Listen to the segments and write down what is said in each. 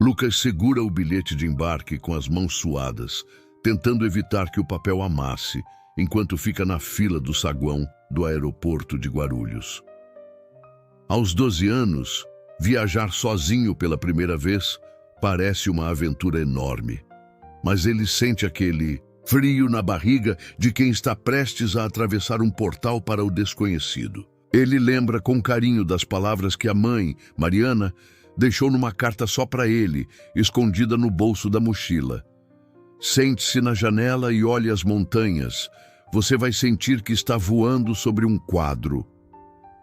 Lucas segura o bilhete de embarque com as mãos suadas, tentando evitar que o papel amasse, enquanto fica na fila do saguão do aeroporto de Guarulhos. Aos 12 anos, viajar sozinho pela primeira vez parece uma aventura enorme. Mas ele sente aquele frio na barriga de quem está prestes a atravessar um portal para o desconhecido. Ele lembra com carinho das palavras que a mãe, Mariana, deixou numa carta só para ele, escondida no bolso da mochila. Sente-se na janela e olhe as montanhas. Você vai sentir que está voando sobre um quadro.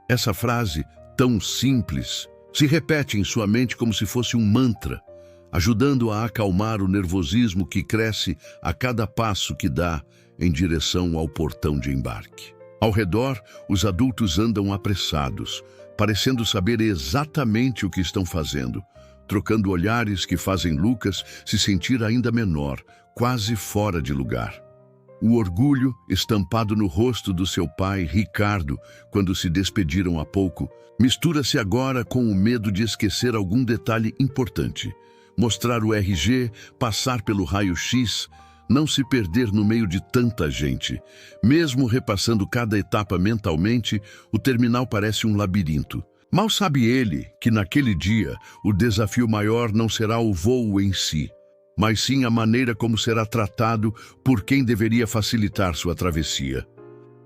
Essa frase, tão simples, se repete em sua mente como se fosse um mantra, ajudando a acalmar o nervosismo que cresce a cada passo que dá em direção ao portão de embarque. Ao redor, os adultos andam apressados, parecendo saber exatamente o que estão fazendo, trocando olhares que fazem Lucas se sentir ainda menor, quase fora de lugar. O orgulho estampado no rosto do seu pai, Ricardo, quando se despediram há pouco, mistura-se agora com o medo de esquecer algum detalhe importante. Mostrar o RG, passar pelo raio-X, não se perder no meio de tanta gente. Mesmo repassando cada etapa mentalmente, o terminal parece um labirinto. Mal sabe ele que naquele dia o desafio maior não será o voo em si, mas sim a maneira como será tratado por quem deveria facilitar sua travessia.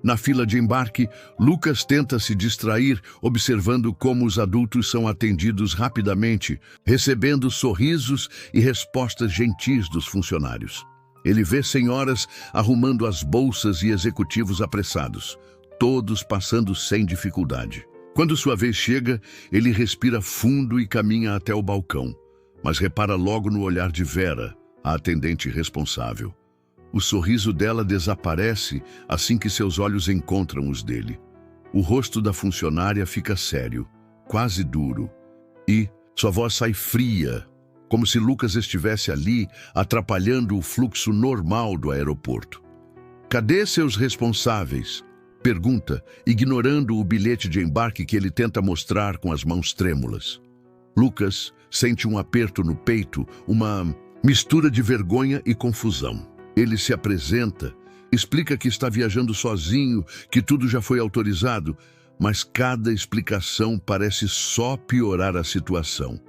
Na fila de embarque, Lucas tenta se distrair, observando como os adultos são atendidos rapidamente, recebendo sorrisos e respostas gentis dos funcionários. Ele vê senhoras arrumando as bolsas e executivos apressados, todos passando sem dificuldade. Quando sua vez chega, ele respira fundo e caminha até o balcão, mas repara logo no olhar de Vera, a atendente responsável. O sorriso dela desaparece assim que seus olhos encontram os dele. O rosto da funcionária fica sério, quase duro, e sua voz sai fria, como se Lucas estivesse ali atrapalhando o fluxo normal do aeroporto. "Cadê seus responsáveis?" pergunta, ignorando o bilhete de embarque que ele tenta mostrar com as mãos trêmulas. Lucas sente um aperto no peito, uma mistura de vergonha e confusão. Ele se apresenta, explica que está viajando sozinho, que tudo já foi autorizado, mas cada explicação parece só piorar a situação.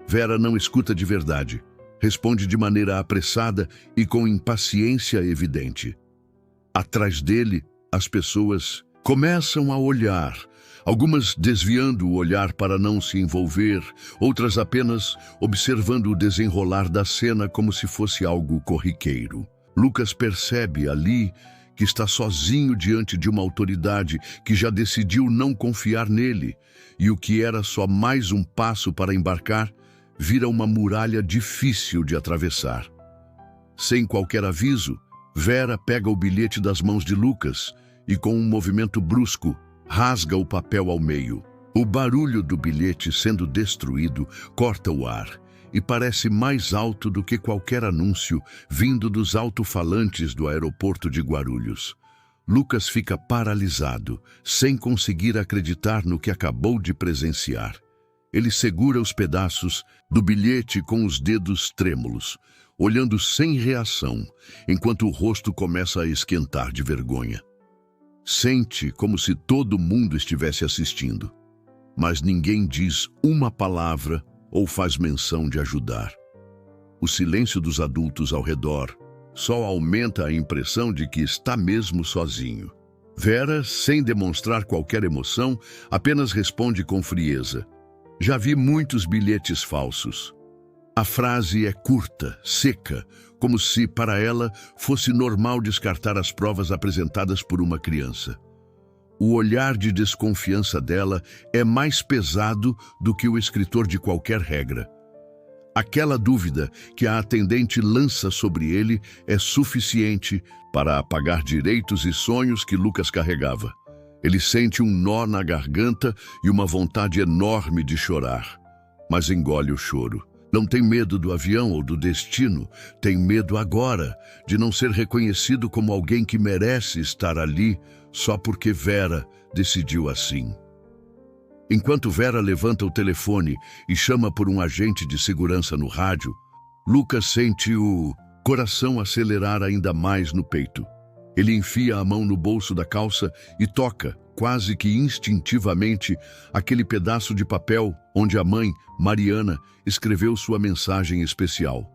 Vera não escuta de verdade, responde de maneira apressada e com impaciência evidente. Atrás dele, as pessoas começam a olhar, algumas desviando o olhar para não se envolver, outras apenas observando o desenrolar da cena como se fosse algo corriqueiro. Lucas percebe ali que está sozinho diante de uma autoridade que já decidiu não confiar nele, e o que era só mais um passo para embarcar, vira uma muralha difícil de atravessar. Sem qualquer aviso, Vera pega o bilhete das mãos de Lucas e, com um movimento brusco, rasga o papel ao meio. O barulho do bilhete sendo destruído corta o ar e parece mais alto do que qualquer anúncio vindo dos alto-falantes do aeroporto de Guarulhos. Lucas fica paralisado, sem conseguir acreditar no que acabou de presenciar. Ele segura os pedaços do bilhete com os dedos trêmulos, olhando sem reação, enquanto o rosto começa a esquentar de vergonha. Sente como se todo mundo estivesse assistindo, mas ninguém diz uma palavra ou faz menção de ajudar. O silêncio dos adultos ao redor só aumenta a impressão de que está mesmo sozinho. Vera, sem demonstrar qualquer emoção, apenas responde com frieza: "Já vi muitos bilhetes falsos." A frase é curta, seca, como se, para ela, fosse normal descartar as provas apresentadas por uma criança. O olhar de desconfiança dela é mais pesado do que o escritor de qualquer regra. Aquela dúvida que a atendente lança sobre ele é suficiente para apagar direitos e sonhos que Lucas carregava. Ele sente um nó na garganta e uma vontade enorme de chorar, mas engole o choro. Não tem medo do avião ou do destino, tem medo agora de não ser reconhecido como alguém que merece estar ali só porque Vera decidiu assim. Enquanto Vera levanta o telefone e chama por um agente de segurança no rádio, Lucas sente o coração acelerar ainda mais no peito. Ele enfia a mão no bolso da calça e toca, quase que instintivamente, aquele pedaço de papel onde a mãe, Mariana, escreveu sua mensagem especial.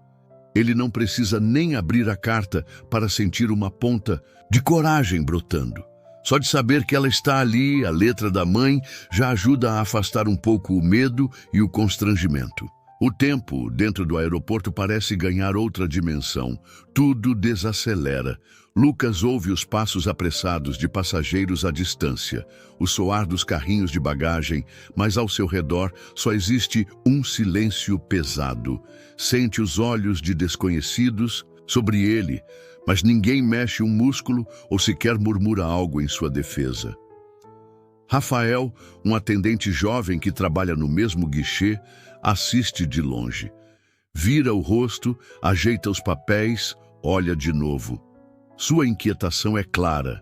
Ele não precisa nem abrir a carta para sentir uma ponta de coragem brotando. Só de saber que ela está ali, a letra da mãe, já ajuda a afastar um pouco o medo e o constrangimento. O tempo dentro do aeroporto parece ganhar outra dimensão. Tudo desacelera. Lucas ouve os passos apressados de passageiros à distância, o soar dos carrinhos de bagagem, mas ao seu redor só existe um silêncio pesado. Sente os olhos de desconhecidos sobre ele, mas ninguém mexe um músculo ou sequer murmura algo em sua defesa. Rafael, um atendente jovem que trabalha no mesmo guichê, assiste de longe. Vira o rosto, ajeita os papéis, olha de novo. Sua inquietação é clara.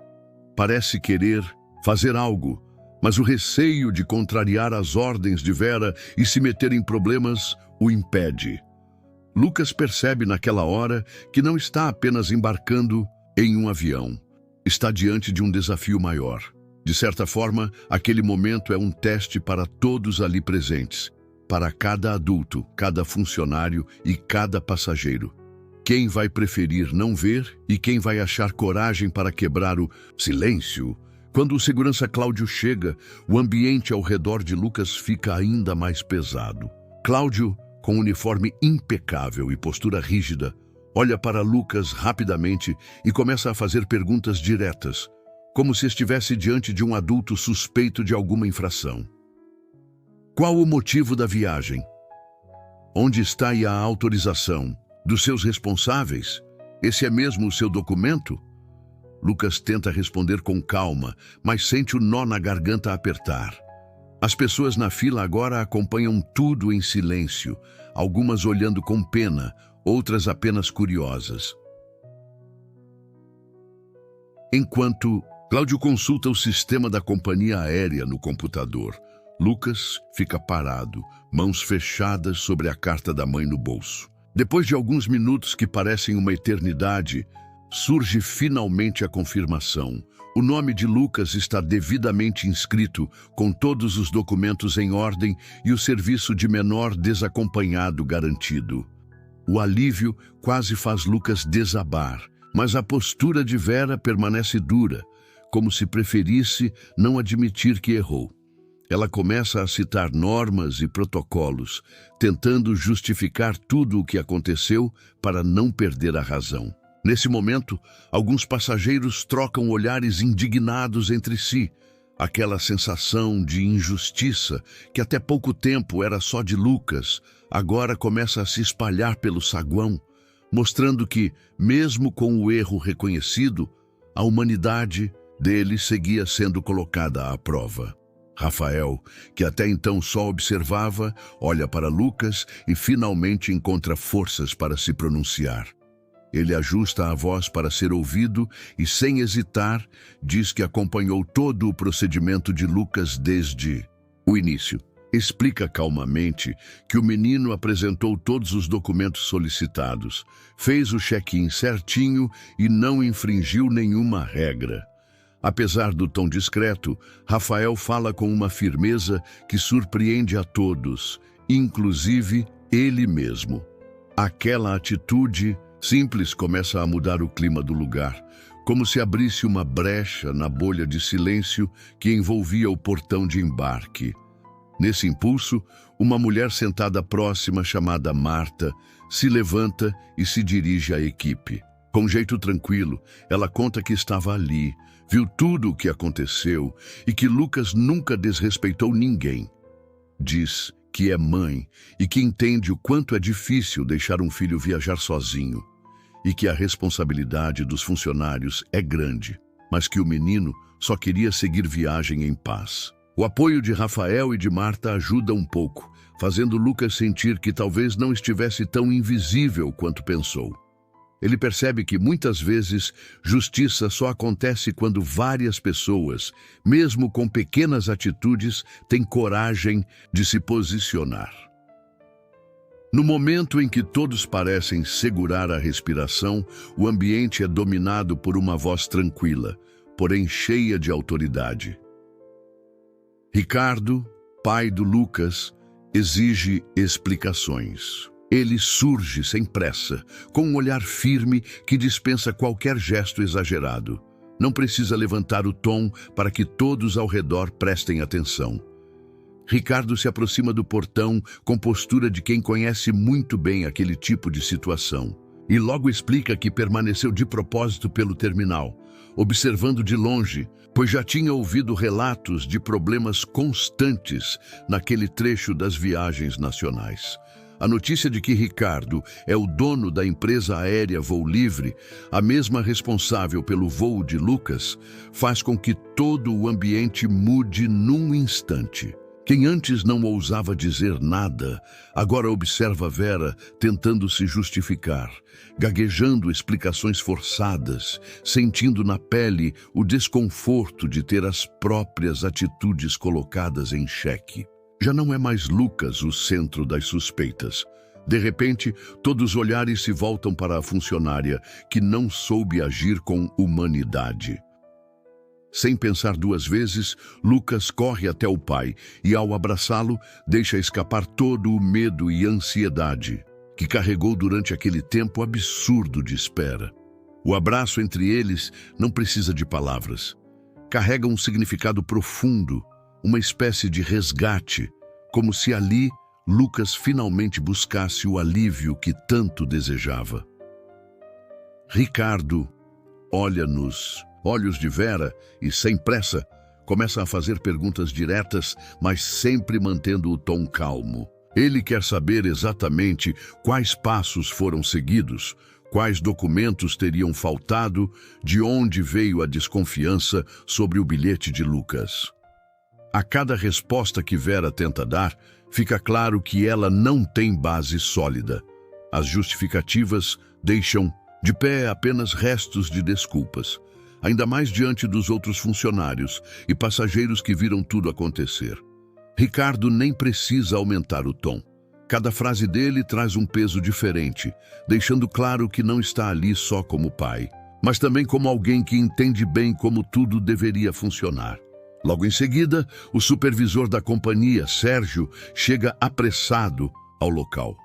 Parece querer fazer algo, mas o receio de contrariar as ordens de Vera e se meter em problemas o impede. Lucas percebe naquela hora que não está apenas embarcando em um avião. Está diante de um desafio maior. De certa forma, aquele momento é um teste para todos ali presentes, para cada adulto, cada funcionário e cada passageiro. Quem vai preferir não ver e quem vai achar coragem para quebrar o silêncio? Quando o segurança Cláudio chega, o ambiente ao redor de Lucas fica ainda mais pesado. Cláudio, com uniforme impecável e postura rígida, olha para Lucas rapidamente e começa a fazer perguntas diretas, como se estivesse diante de um adulto suspeito de alguma infração. Qual o motivo da viagem? Onde está a autorização dos seus responsáveis? Esse é mesmo o seu documento? Lucas tenta responder com calma, mas sente o nó na garganta apertar. As pessoas na fila agora acompanham tudo em silêncio, algumas olhando com pena, outras apenas curiosas. Enquanto Cláudio consulta o sistema da companhia aérea no computador, Lucas fica parado, mãos fechadas sobre a carta da mãe no bolso. Depois de alguns minutos que parecem uma eternidade, surge finalmente a confirmação. O nome de Lucas está devidamente inscrito, com todos os documentos em ordem e o serviço de menor desacompanhado garantido. O alívio quase faz Lucas desabar, mas a postura de Vera permanece dura, como se preferisse não admitir que errou. Ela começa a citar normas e protocolos, tentando justificar tudo o que aconteceu para não perder a razão. Nesse momento, alguns passageiros trocam olhares indignados entre si. Aquela sensação de injustiça, que até pouco tempo era só de Lucas, agora começa a se espalhar pelo saguão, mostrando que, mesmo com o erro reconhecido, a humanidade dele seguia sendo colocada à prova. Rafael, que até então só observava, olha para Lucas e finalmente encontra forças para se pronunciar. Ele ajusta a voz para ser ouvido e, sem hesitar, diz que acompanhou todo o procedimento de Lucas desde o início. Explica calmamente que o menino apresentou todos os documentos solicitados, fez o check-in certinho e não infringiu nenhuma regra. Apesar do tom discreto, Rafael fala com uma firmeza que surpreende a todos, inclusive ele mesmo. Aquela atitude simples começa a mudar o clima do lugar, como se abrisse uma brecha na bolha de silêncio que envolvia o portão de embarque. Nesse impulso, uma mulher sentada próxima, chamada Marta, se levanta e se dirige à equipe. Com jeito tranquilo, ela conta que estava ali, viu tudo o que aconteceu e que Lucas nunca desrespeitou ninguém. Diz que é mãe e que entende o quanto é difícil deixar um filho viajar sozinho e que a responsabilidade dos funcionários é grande, mas que o menino só queria seguir viagem em paz. O apoio de Rafael e de Marta ajuda um pouco, fazendo Lucas sentir que talvez não estivesse tão invisível quanto pensou. Ele percebe que, muitas vezes, justiça só acontece quando várias pessoas, mesmo com pequenas atitudes, têm coragem de se posicionar. No momento em que todos parecem segurar a respiração, o ambiente é dominado por uma voz tranquila, porém cheia de autoridade. Ricardo, pai do Lucas, exige explicações. Ele surge sem pressa, com um olhar firme que dispensa qualquer gesto exagerado. Não precisa levantar o tom para que todos ao redor prestem atenção. Ricardo se aproxima do portão com postura de quem conhece muito bem aquele tipo de situação. E logo explica que permaneceu de propósito pelo terminal, observando de longe, pois já tinha ouvido relatos de problemas constantes naquele trecho das viagens nacionais. A notícia de que Ricardo é o dono da empresa aérea Voo Livre, a mesma responsável pelo voo de Lucas, faz com que todo o ambiente mude num instante. Quem antes não ousava dizer nada, agora observa Vera tentando se justificar, gaguejando explicações forçadas, sentindo na pele o desconforto de ter as próprias atitudes colocadas em xeque. Já não é mais Lucas o centro das suspeitas. De repente, todos os olhares se voltam para a funcionária, que não soube agir com humanidade. Sem pensar duas vezes, Lucas corre até o pai e, ao abraçá-lo, deixa escapar todo o medo e ansiedade que carregou durante aquele tempo absurdo de espera. O abraço entre eles não precisa de palavras. Carrega um significado profundo, uma espécie de resgate, como se ali Lucas finalmente buscasse o alívio que tanto desejava. Ricardo olha nos olhos de Vera e, sem pressa, começa a fazer perguntas diretas, mas sempre mantendo o tom calmo. Ele quer saber exatamente quais passos foram seguidos, quais documentos teriam faltado, de onde veio a desconfiança sobre o bilhete de Lucas. A cada resposta que Vera tenta dar, fica claro que ela não tem base sólida. As justificativas deixam de pé apenas restos de desculpas, ainda mais diante dos outros funcionários e passageiros que viram tudo acontecer. Ricardo nem precisa aumentar o tom. Cada frase dele traz um peso diferente, deixando claro que não está ali só como pai, mas também como alguém que entende bem como tudo deveria funcionar. Logo em seguida, o supervisor da companhia, Sérgio, chega apressado ao local.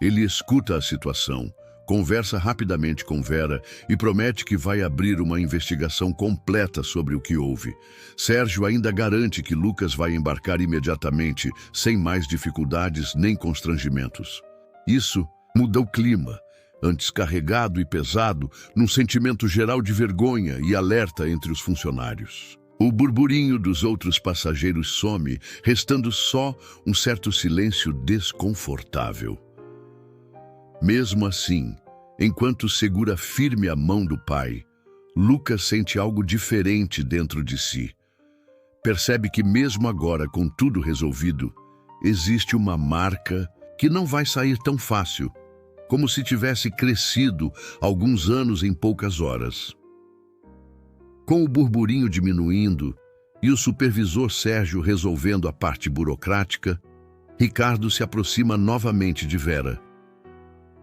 Ele escuta a situação, conversa rapidamente com Vera e promete que vai abrir uma investigação completa sobre o que houve. Sérgio ainda garante que Lucas vai embarcar imediatamente, sem mais dificuldades nem constrangimentos. Isso muda o clima, antes carregado e pesado, num sentimento geral de vergonha e alerta entre os funcionários. O burburinho dos outros passageiros some, restando só um certo silêncio desconfortável. Mesmo assim, enquanto segura firme a mão do pai, Lucas sente algo diferente dentro de si. Percebe que mesmo agora, com tudo resolvido, existe uma marca que não vai sair tão fácil, como se tivesse crescido alguns anos em poucas horas. Com o burburinho diminuindo e o supervisor Sérgio resolvendo a parte burocrática, Ricardo se aproxima novamente de Vera.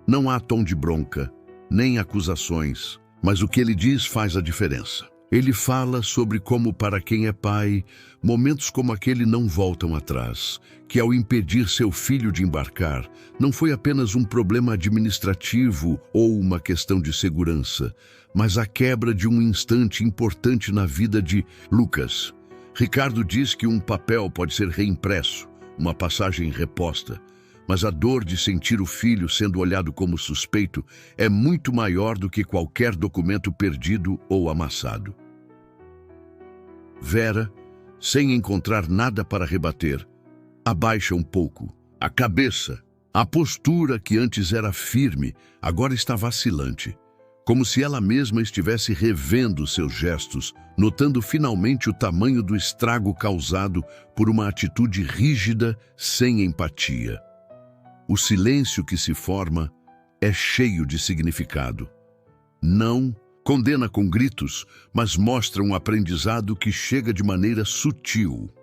Não há tom de bronca, nem acusações, mas o que ele diz faz a diferença. Ele fala sobre como, para quem é pai, momentos como aquele não voltam atrás, que ao impedir seu filho de embarcar, não foi apenas um problema administrativo ou uma questão de segurança, mas a quebra de um instante importante na vida de Lucas. Ricardo diz que um papel pode ser reimpresso, uma passagem reposta, mas a dor de sentir o filho sendo olhado como suspeito é muito maior do que qualquer documento perdido ou amassado. Vera, sem encontrar nada para rebater, abaixa um pouco a cabeça. A postura que antes era firme, agora está vacilante, como se ela mesma estivesse revendo seus gestos, notando finalmente o tamanho do estrago causado por uma atitude rígida, sem empatia. O silêncio que se forma é cheio de significado. Não condena com gritos, mas mostra um aprendizado que chega de maneira sutil.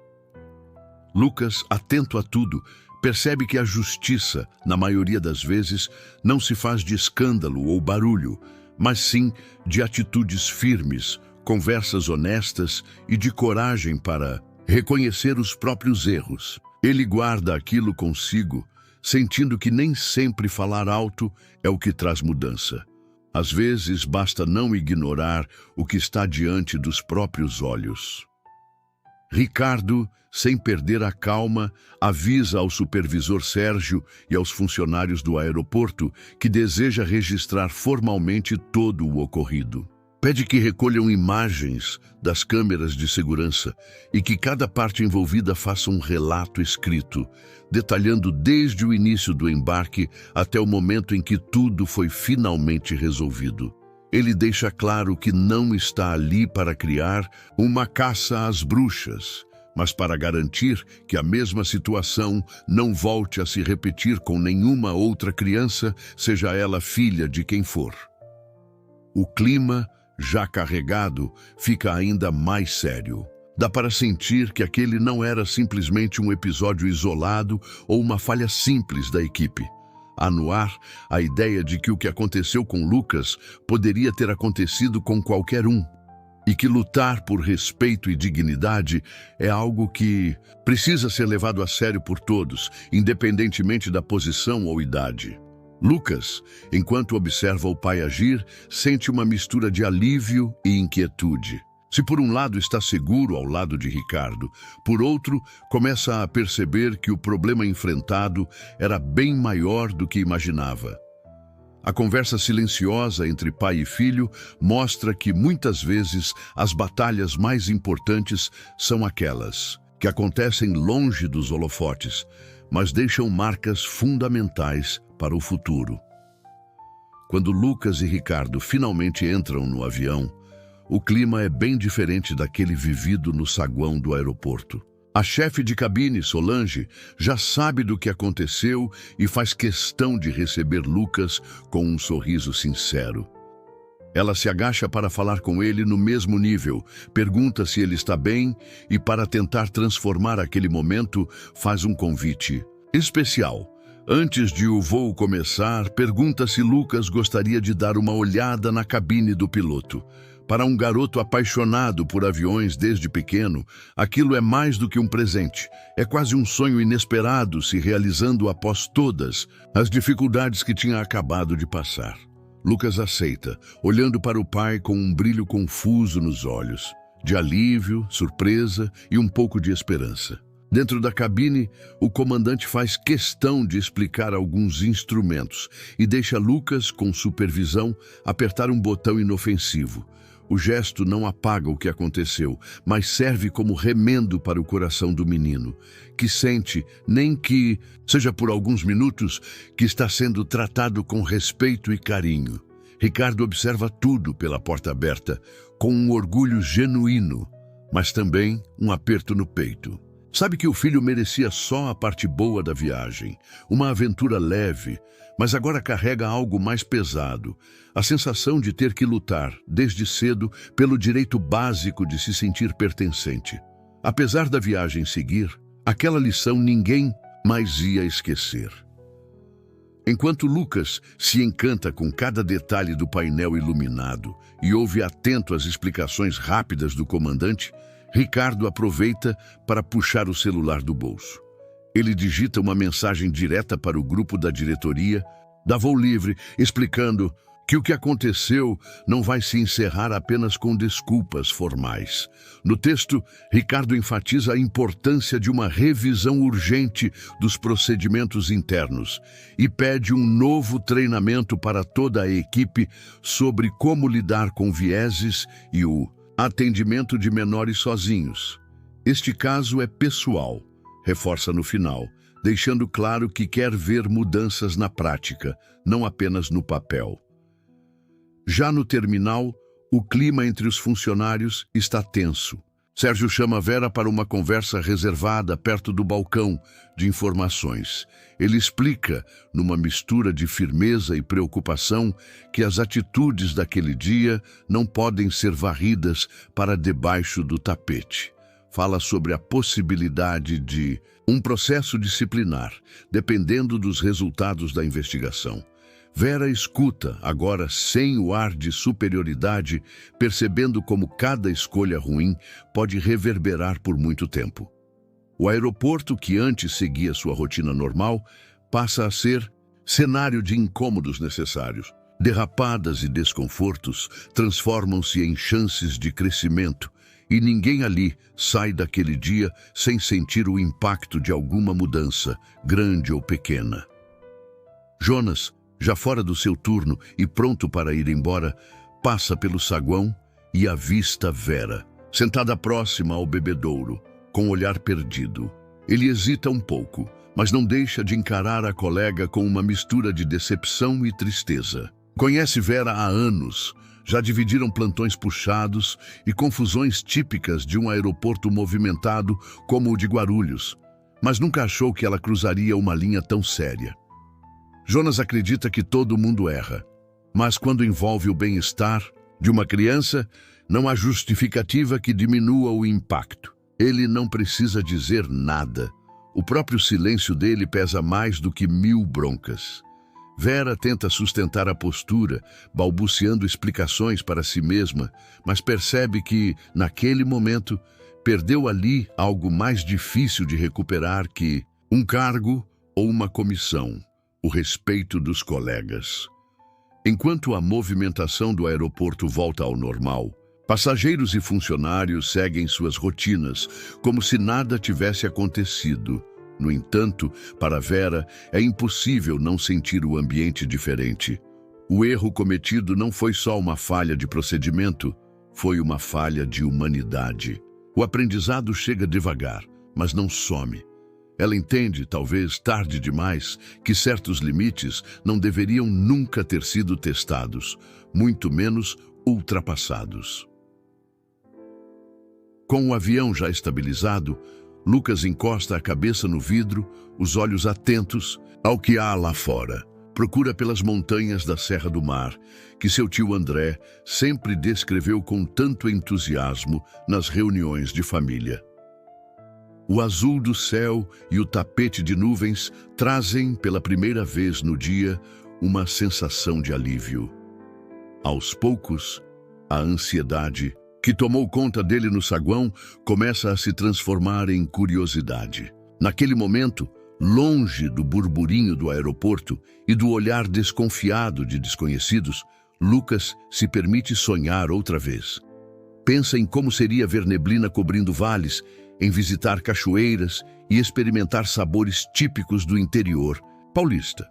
Lucas, atento a tudo, percebe que a justiça, na maioria das vezes, não se faz de escândalo ou barulho, mas sim de atitudes firmes, conversas honestas e de coragem para reconhecer os próprios erros. Ele guarda aquilo consigo, sentindo que nem sempre falar alto é o que traz mudança. Às vezes, basta não ignorar o que está diante dos próprios olhos. Ricardo, sem perder a calma, avisa ao supervisor Sérgio e aos funcionários do aeroporto que deseja registrar formalmente todo o ocorrido. Pede que recolham imagens das câmeras de segurança e que cada parte envolvida faça um relato escrito, detalhando desde o início do embarque até o momento em que tudo foi finalmente resolvido. Ele deixa claro que não está ali para criar uma caça às bruxas, mas para garantir que a mesma situação não volte a se repetir com nenhuma outra criança, seja ela filha de quem for. O clima, já carregado, fica ainda mais sério. Dá para sentir que aquele não era simplesmente um episódio isolado ou uma falha simples da equipe. Há no ar a ideia de que o que aconteceu com Lucas poderia ter acontecido com qualquer um, e que lutar por respeito e dignidade é algo que precisa ser levado a sério por todos, independentemente da posição ou idade. Lucas, enquanto observa o pai agir, sente uma mistura de alívio e inquietude. Se por um lado está seguro ao lado de Ricardo, por outro, começa a perceber que o problema enfrentado era bem maior do que imaginava. A conversa silenciosa entre pai e filho mostra que muitas vezes as batalhas mais importantes são aquelas que acontecem longe dos holofotes, mas deixam marcas fundamentais para o futuro. Quando Lucas e Ricardo finalmente entram no avião, o clima é bem diferente daquele vivido no saguão do aeroporto. A chefe de cabine, Solange, já sabe do que aconteceu e faz questão de receber Lucas com um sorriso sincero. Ela se agacha para falar com ele no mesmo nível, pergunta se ele está bem e, para tentar transformar aquele momento, faz um convite especial. Antes de o voo começar, pergunta se Lucas gostaria de dar uma olhada na cabine do piloto. Para um garoto apaixonado por aviões desde pequeno, aquilo é mais do que um presente. É quase um sonho inesperado se realizando após todas as dificuldades que tinha acabado de passar. Lucas aceita, olhando para o pai com um brilho confuso nos olhos, de alívio, surpresa e um pouco de esperança. Dentro da cabine, o comandante faz questão de explicar alguns instrumentos e deixa Lucas, com supervisão, apertar um botão inofensivo. O gesto não apaga o que aconteceu, mas serve como remendo para o coração do menino, que sente, nem que seja por alguns minutos, que está sendo tratado com respeito e carinho. Ricardo observa tudo pela porta aberta, com um orgulho genuíno, mas também um aperto no peito. Sabe que o filho merecia só a parte boa da viagem, uma aventura leve, mas agora carrega algo mais pesado, a sensação de ter que lutar, desde cedo, pelo direito básico de se sentir pertencente. Apesar da viagem seguir, aquela lição ninguém mais ia esquecer. Enquanto Lucas se encanta com cada detalhe do painel iluminado e ouve atento às explicações rápidas do comandante, Ricardo aproveita para puxar o celular do bolso. Ele digita uma mensagem direta para o grupo da diretoria da Voo Livre, explicando que o que aconteceu não vai se encerrar apenas com desculpas formais. No texto, Ricardo enfatiza a importância de uma revisão urgente dos procedimentos internos e pede um novo treinamento para toda a equipe sobre como lidar com vieses e o atendimento de menores sozinhos. Este caso é pessoal, reforça no final, deixando claro que quer ver mudanças na prática, não apenas no papel. Já no terminal, o clima entre os funcionários está tenso. Sérgio chama Vera para uma conversa reservada perto do balcão de informações. Ele explica, numa mistura de firmeza e preocupação, que as atitudes daquele dia não podem ser varridas para debaixo do tapete. Fala sobre a possibilidade de um processo disciplinar, dependendo dos resultados da investigação. Vera escuta, agora sem o ar de superioridade, percebendo como cada escolha ruim pode reverberar por muito tempo. O aeroporto, que antes seguia sua rotina normal, passa a ser cenário de incômodos necessários. Derrapadas e desconfortos transformam-se em chances de crescimento, e ninguém ali sai daquele dia sem sentir o impacto de alguma mudança, grande ou pequena. Jonas, já fora do seu turno e pronto para ir embora, passa pelo saguão e avista Vera, sentada próxima ao bebedouro, com o olhar perdido. Ele hesita um pouco, mas não deixa de encarar a colega com uma mistura de decepção e tristeza. Conhece Vera há anos, já dividiram plantões puxados e confusões típicas de um aeroporto movimentado como o de Guarulhos, mas nunca achou que ela cruzaria uma linha tão séria. Jonas acredita que todo mundo erra, mas quando envolve o bem-estar de uma criança, não há justificativa que diminua o impacto. Ele não precisa dizer nada. O próprio silêncio dele pesa mais do que 1000 broncas. Vera tenta sustentar a postura, balbuciando explicações para si mesma, mas percebe que, naquele momento, perdeu ali algo mais difícil de recuperar que um cargo ou uma comissão. O respeito dos colegas. Enquanto a movimentação do aeroporto volta ao normal, passageiros e funcionários seguem suas rotinas, como se nada tivesse acontecido. No entanto, para Vera, é impossível não sentir o ambiente diferente. O erro cometido não foi só uma falha de procedimento, foi uma falha de humanidade. O aprendizado chega devagar, mas não some. Ela entende, talvez tarde demais, que certos limites não deveriam nunca ter sido testados, muito menos ultrapassados. Com o avião já estabilizado, Lucas encosta a cabeça no vidro, os olhos atentos ao que há lá fora. Procura pelas montanhas da Serra do Mar, que seu tio André sempre descreveu com tanto entusiasmo nas reuniões de família. O azul do céu e o tapete de nuvens trazem, pela primeira vez no dia, uma sensação de alívio. Aos poucos, a ansiedade que tomou conta dele no saguão começa a se transformar em curiosidade. Naquele momento, longe do burburinho do aeroporto e do olhar desconfiado de desconhecidos, Lucas se permite sonhar outra vez. Pensa em como seria ver neblina cobrindo vales, em visitar cachoeiras e experimentar sabores típicos do interior paulista.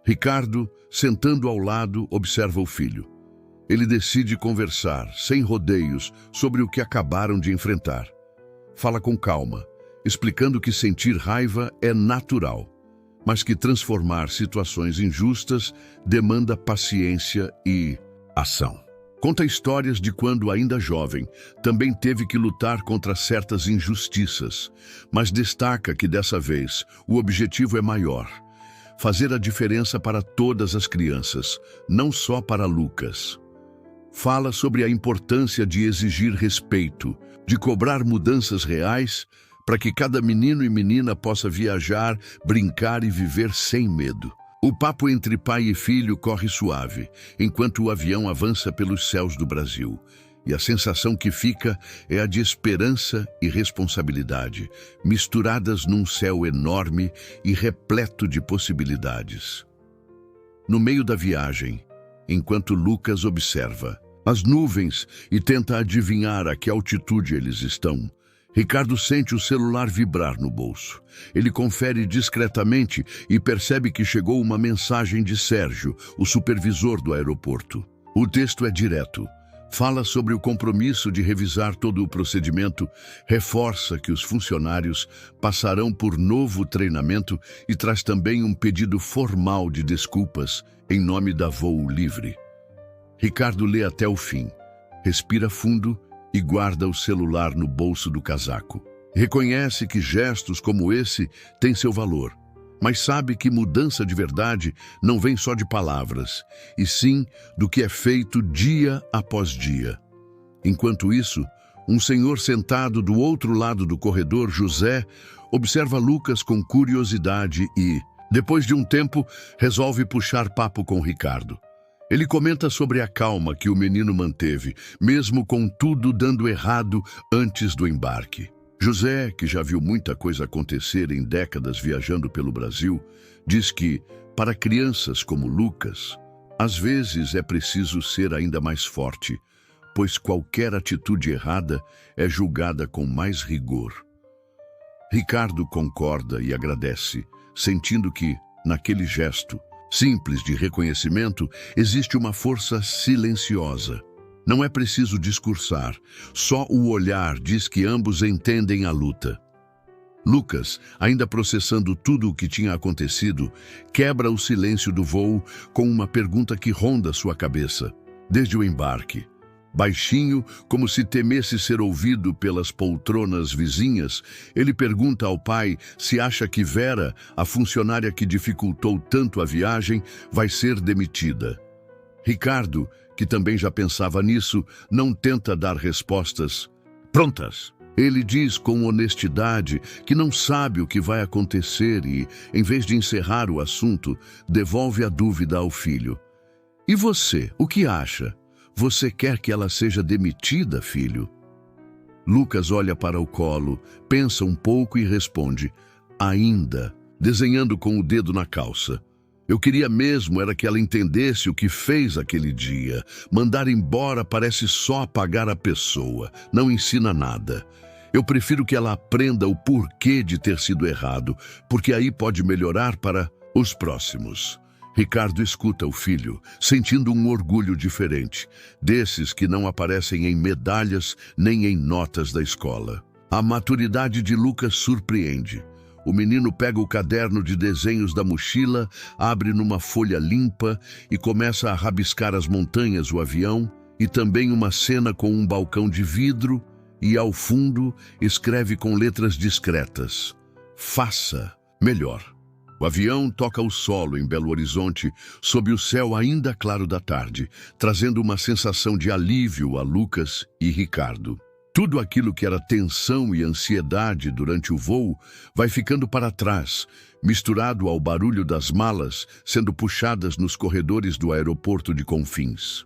Ricardo, sentando ao lado, observa o filho. Ele decide conversar, sem rodeios, sobre o que acabaram de enfrentar. Fala com calma, explicando que sentir raiva é natural, mas que transformar situações injustas demanda paciência e ação. Conta histórias de quando, ainda jovem, também teve que lutar contra certas injustiças, mas destaca que dessa vez o objetivo é maior: fazer a diferença para todas as crianças, não só para Lucas. Fala sobre a importância de exigir respeito, de cobrar mudanças reais para que cada menino e menina possa viajar, brincar e viver sem medo. O papo entre pai e filho corre suave, enquanto o avião avança pelos céus do Brasil. E a sensação que fica é a de esperança e responsabilidade, misturadas num céu enorme e repleto de possibilidades. No meio da viagem, enquanto Lucas observa as nuvens e tenta adivinhar a que altitude eles estão, Ricardo sente o celular vibrar no bolso. Ele confere discretamente e percebe que chegou uma mensagem de Sérgio, o supervisor do aeroporto. O texto é direto. Fala sobre o compromisso de revisar todo o procedimento, reforça que os funcionários passarão por novo treinamento e traz também um pedido formal de desculpas em nome da Voo Livre. Ricardo lê até o fim, respira fundo e guarda o celular no bolso do casaco. Reconhece que gestos como esse têm seu valor, mas sabe que mudança de verdade não vem só de palavras, e sim do que é feito dia após dia. Enquanto isso, um senhor sentado do outro lado do corredor, José, observa Lucas com curiosidade e, depois de um tempo, resolve puxar papo com Ricardo. Ele comenta sobre a calma que o menino manteve, mesmo com tudo dando errado antes do embarque. José, que já viu muita coisa acontecer em décadas viajando pelo Brasil, diz que, para crianças como Lucas, às vezes é preciso ser ainda mais forte, pois qualquer atitude errada é julgada com mais rigor. Ricardo concorda e agradece, sentindo que, naquele gesto simples de reconhecimento, existe uma força silenciosa. Não é preciso discursar, só o olhar diz que ambos entendem a luta. Lucas, ainda processando tudo o que tinha acontecido, quebra o silêncio do voo com uma pergunta que ronda sua cabeça. Desde o embarque, baixinho, como se temesse ser ouvido pelas poltronas vizinhas, ele pergunta ao pai se acha que Vera, a funcionária que dificultou tanto a viagem, vai ser demitida. Ricardo, que também já pensava nisso, não tenta dar respostas prontas. Ele diz com honestidade que não sabe o que vai acontecer e, em vez de encerrar o assunto, devolve a dúvida ao filho. E você, o que acha? Você quer que ela seja demitida, filho? Lucas olha para o colo, pensa um pouco e responde, ainda, desenhando com o dedo na calça. Eu queria mesmo era que ela entendesse o que fez aquele dia. Mandar embora parece só apagar a pessoa, não ensina nada. Eu prefiro que ela aprenda o porquê de ter sido errado, porque aí pode melhorar para os próximos. Ricardo escuta o filho, sentindo um orgulho diferente, desses que não aparecem em medalhas nem em notas da escola. A maturidade de Lucas surpreende. O menino pega o caderno de desenhos da mochila, abre numa folha limpa e começa a rabiscar as montanhas, o avião e também uma cena com um balcão de vidro e, ao fundo, escreve com letras discretas: faça melhor. O avião toca o solo em Belo Horizonte, sob o céu ainda claro da tarde, trazendo uma sensação de alívio a Lucas e Ricardo. Tudo aquilo que era tensão e ansiedade durante o voo vai ficando para trás, misturado ao barulho das malas sendo puxadas nos corredores do aeroporto de Confins.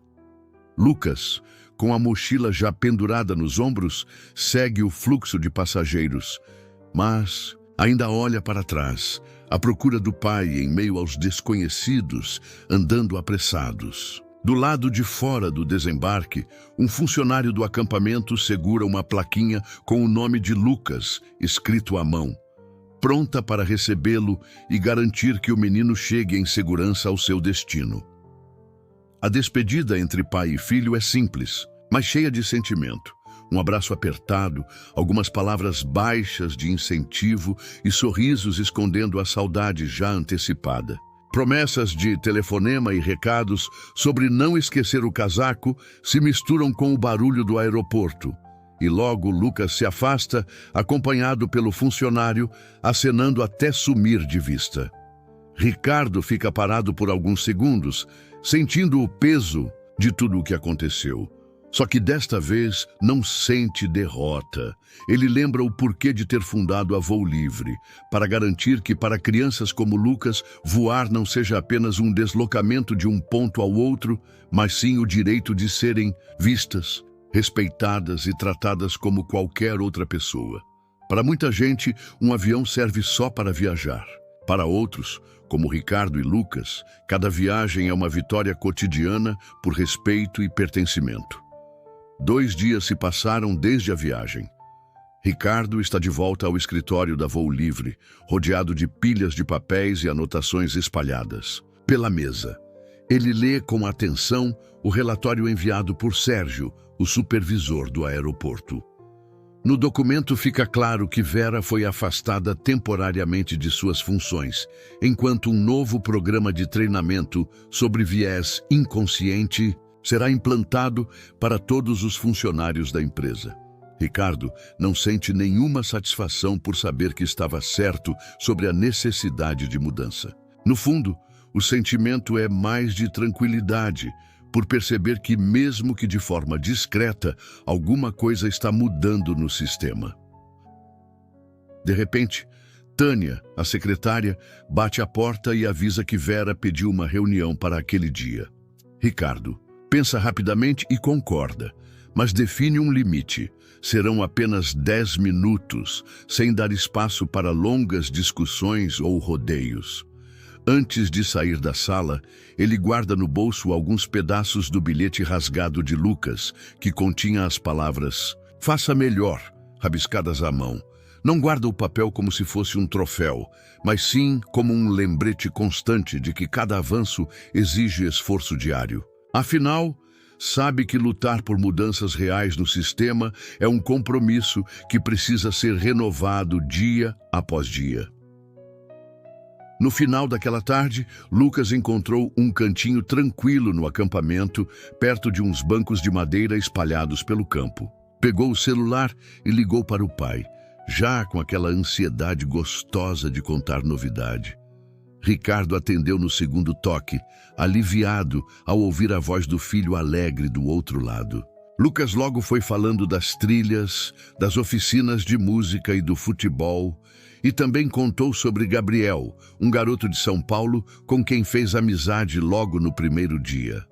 Lucas, com a mochila já pendurada nos ombros, segue o fluxo de passageiros, mas ainda olha para trás, à procura do pai em meio aos desconhecidos, andando apressados. Do lado de fora do desembarque, um funcionário do acampamento segura uma plaquinha com o nome de Lucas, escrito à mão, pronta para recebê-lo e garantir que o menino chegue em segurança ao seu destino. A despedida entre pai e filho é simples, mas cheia de sentimento. Um abraço apertado, algumas palavras baixas de incentivo e sorrisos escondendo a saudade já antecipada. Promessas de telefonema e recados sobre não esquecer o casaco se misturam com o barulho do aeroporto. E logo Lucas se afasta, acompanhado pelo funcionário, acenando até sumir de vista. Ricardo fica parado por alguns segundos, sentindo o peso de tudo o que aconteceu. Só que desta vez não sente derrota. Ele lembra o porquê de ter fundado a Voo Livre, para garantir que para crianças como Lucas, voar não seja apenas um deslocamento de um ponto ao outro, mas sim o direito de serem vistas, respeitadas e tratadas como qualquer outra pessoa. Para muita gente, um avião serve só para viajar. Para outros, como Ricardo e Lucas, cada viagem é uma vitória cotidiana por respeito e pertencimento. 2 dias se passaram desde a viagem. Ricardo está de volta ao escritório da Voo Livre, rodeado de pilhas de papéis e anotações espalhadas. Pela mesa, ele lê com atenção o relatório enviado por Sérgio, o supervisor do aeroporto. No documento fica claro que Vera foi afastada temporariamente de suas funções, enquanto um novo programa de treinamento sobre viés inconsciente Será implantado para todos os funcionários da empresa. Ricardo não sente nenhuma satisfação por saber que estava certo sobre a necessidade de mudança. No fundo, o sentimento é mais de tranquilidade, por perceber que, mesmo que de forma discreta, alguma coisa está mudando no sistema. De repente, Tânia, a secretária, bate à porta e avisa que Vera pediu uma reunião para aquele dia. Ricardo pensa rapidamente e concorda, mas define um limite. Serão apenas 10 minutos, sem dar espaço para longas discussões ou rodeios. Antes de sair da sala, ele guarda no bolso alguns pedaços do bilhete rasgado de Lucas, que continha as palavras "Faça melhor", rabiscadas à mão. Não guarda o papel como se fosse um troféu, mas sim como um lembrete constante de que cada avanço exige esforço diário. Afinal, sabe que lutar por mudanças reais no sistema é um compromisso que precisa ser renovado dia após dia. No final daquela tarde, Lucas encontrou um cantinho tranquilo no acampamento, perto de uns bancos de madeira espalhados pelo campo. Pegou o celular e ligou para o pai, já com aquela ansiedade gostosa de contar novidade. Ricardo atendeu no segundo toque, aliviado ao ouvir a voz do filho alegre do outro lado. Lucas logo foi falando das trilhas, das oficinas de música e do futebol, e também contou sobre Gabriel, um garoto de São Paulo com quem fez amizade logo no primeiro dia.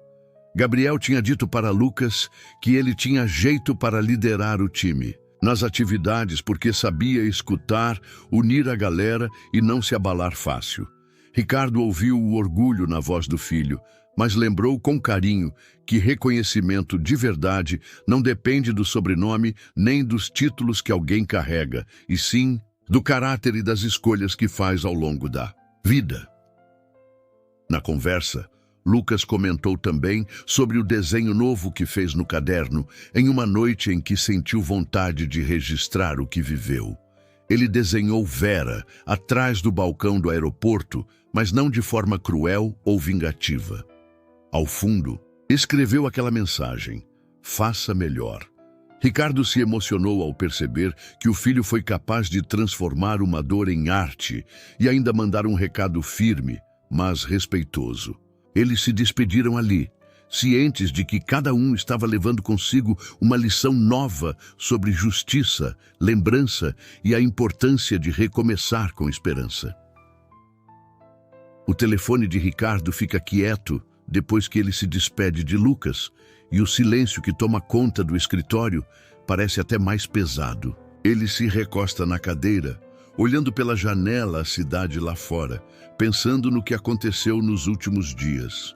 Gabriel tinha dito para Lucas que ele tinha jeito para liderar o time nas atividades porque sabia escutar, unir a galera e não se abalar fácil. Ricardo ouviu o orgulho na voz do filho, mas lembrou com carinho que reconhecimento de verdade não depende do sobrenome nem dos títulos que alguém carrega, e sim do caráter e das escolhas que faz ao longo da vida. Na conversa, Lucas comentou também sobre o desenho novo que fez no caderno em uma noite em que sentiu vontade de registrar o que viveu. Ele desenhou Vera atrás do balcão do aeroporto, mas não de forma cruel ou vingativa. Ao fundo, escreveu aquela mensagem: "Faça melhor". Ricardo se emocionou ao perceber que o filho foi capaz de transformar uma dor em arte e ainda mandar um recado firme, mas respeitoso. Eles se despediram ali, cientes de que cada um estava levando consigo uma lição nova sobre justiça, lembrança e a importância de recomeçar com esperança. O telefone de Ricardo fica quieto depois que ele se despede de Lucas, e o silêncio que toma conta do escritório parece até mais pesado. Ele se recosta na cadeira, olhando pela janela a cidade lá fora, pensando no que aconteceu nos últimos dias.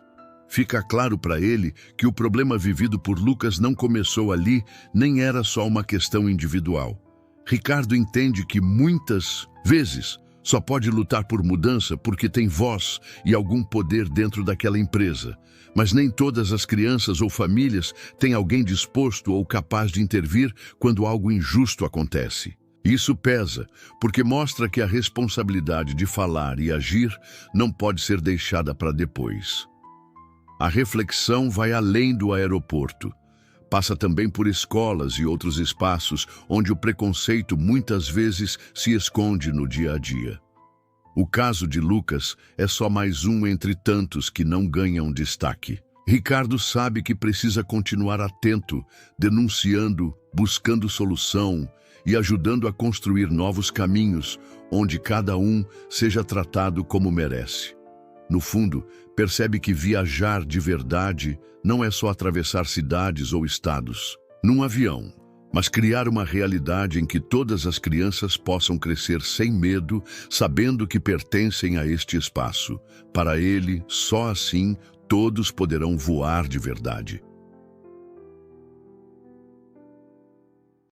Fica claro para ele que o problema vivido por Lucas não começou ali, nem era só uma questão individual. Ricardo entende que muitas vezes só pode lutar por mudança porque tem voz e algum poder dentro daquela empresa. Mas nem todas as crianças ou famílias têm alguém disposto ou capaz de intervir quando algo injusto acontece. Isso pesa, porque mostra que a responsabilidade de falar e agir não pode ser deixada para depois. A reflexão vai além do aeroporto. Passa também por escolas e outros espaços onde o preconceito muitas vezes se esconde no dia a dia. O caso de Lucas é só mais um entre tantos que não ganham destaque. Ricardo sabe que precisa continuar atento, denunciando, buscando solução e ajudando a construir novos caminhos, onde cada um seja tratado como merece. No fundo, percebe que viajar de verdade não é só atravessar cidades ou estados num avião, mas criar uma realidade em que todas as crianças possam crescer sem medo, sabendo que pertencem a este espaço. Para ele, só assim, todos poderão voar de verdade.